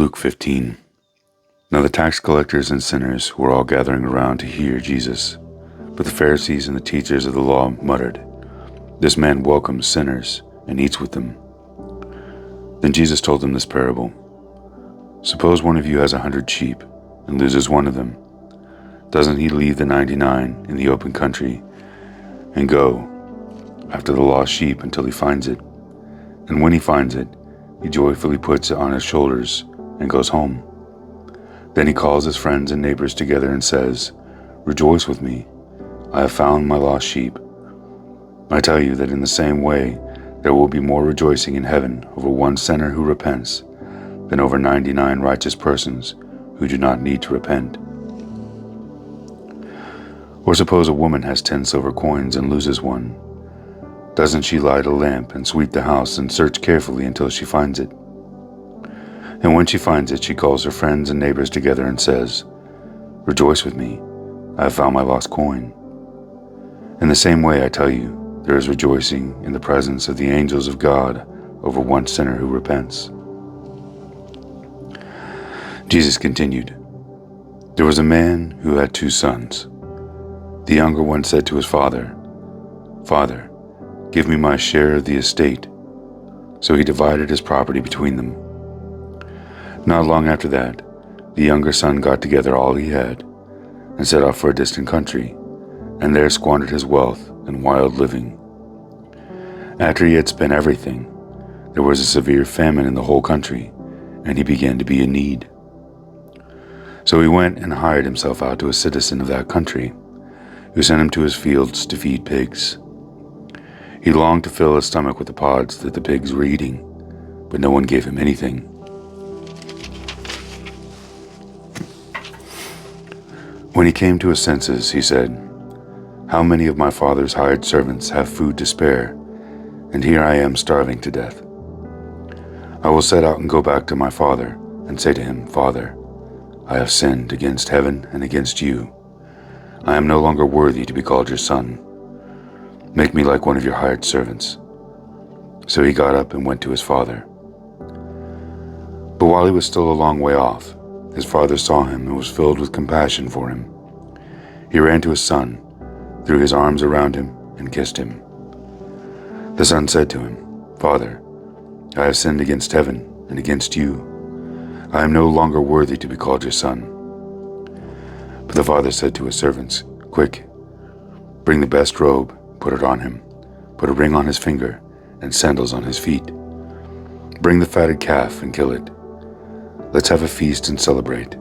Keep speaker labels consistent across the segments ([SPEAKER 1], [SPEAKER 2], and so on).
[SPEAKER 1] Luke 15. Now the tax collectors and sinners were all gathering around to hear Jesus. But the Pharisees and the teachers of the law muttered, "This man welcomes sinners and eats with them." Then Jesus told them this parable. Suppose one of you has 100 sheep and loses one of them. Doesn't he leave the 99 in the open country and go after the lost sheep until he finds it? And when he finds it, he joyfully puts it on his shoulders and goes home. Then he calls his friends and neighbors together and says, "Rejoice with me, I have found my lost sheep." I tell you that in the same way there will be more rejoicing in heaven over one sinner who repents than over 99 righteous persons who do not need to repent. Or suppose a woman has 10 silver coins and loses one. Doesn't she light a lamp and sweep the house and search carefully until she finds it? And when she finds it, she calls her friends and neighbors together and says, "Rejoice with me, I have found my lost coin." In the same way, I tell you, there is rejoicing in the presence of the angels of God over one sinner who repents. Jesus continued, "There was a man who had 2 sons. The younger one said to his father, 'Father, give me my share of the estate.' So he divided his property between them. Not long after that, the younger son got together all he had and set off for a distant country, and there squandered his wealth in wild living. After he had spent everything, there was a severe famine in the whole country, and he began to be in need. So he went and hired himself out to a citizen of that country, who sent him to his fields to feed pigs. He longed to fill his stomach with the pods that the pigs were eating, but no one gave him anything. When he came to his senses, he said, 'How many of my father's hired servants have food to spare, and here I am starving to death? I will set out and go back to my father and say to him, Father, I have sinned against heaven and against you. I am no longer worthy to be called your son. Make me like one of your hired servants.' So he got up and went to his father. But while he was still a long way off, his father saw him and was filled with compassion for him. He ran to his son, threw his arms around him, and kissed him. The son said to him, 'Father, I have sinned against heaven and against you. I am no longer worthy to be called your son.' But the father said to his servants, 'Quick, bring the best robe, put it on him, put a ring on his finger, and sandals on his feet. Bring the fatted calf and kill it. Let's have a feast and celebrate.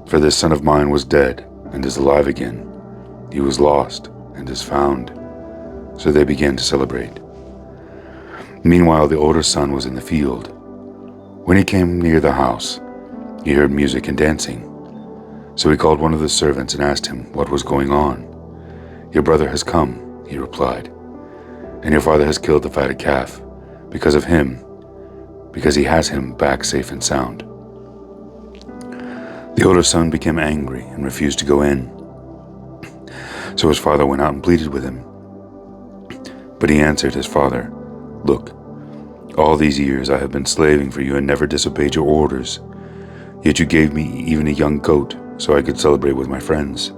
[SPEAKER 1] For this son of mine was dead and is alive again. He was lost and is found.' So they began to celebrate. Meanwhile, the older son was in the field. When he came near the house, he heard music and dancing. So he called one of the servants and asked him what was going on. 'Your brother has come,' he replied, 'and your father has killed the fatted calf because he has him back safe and sound.' The older son became angry and refused to go in. So his father went out and pleaded with him. But he answered his father, 'Look, all these years I have been slaving for you and never disobeyed your orders. Yet you gave me even a young goat so I could celebrate with my friends.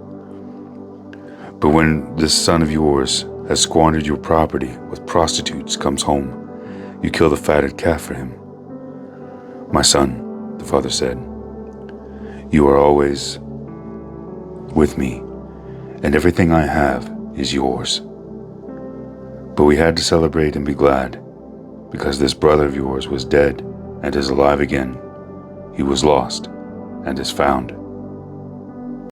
[SPEAKER 1] But when this son of yours has squandered your property with prostitutes comes home, you kill the fatted calf for him.' 'My son,' the father said, 'you are always with me, and everything I have is yours. But we had to celebrate and be glad, because this brother of yours was dead and is alive again. He was lost and is found.'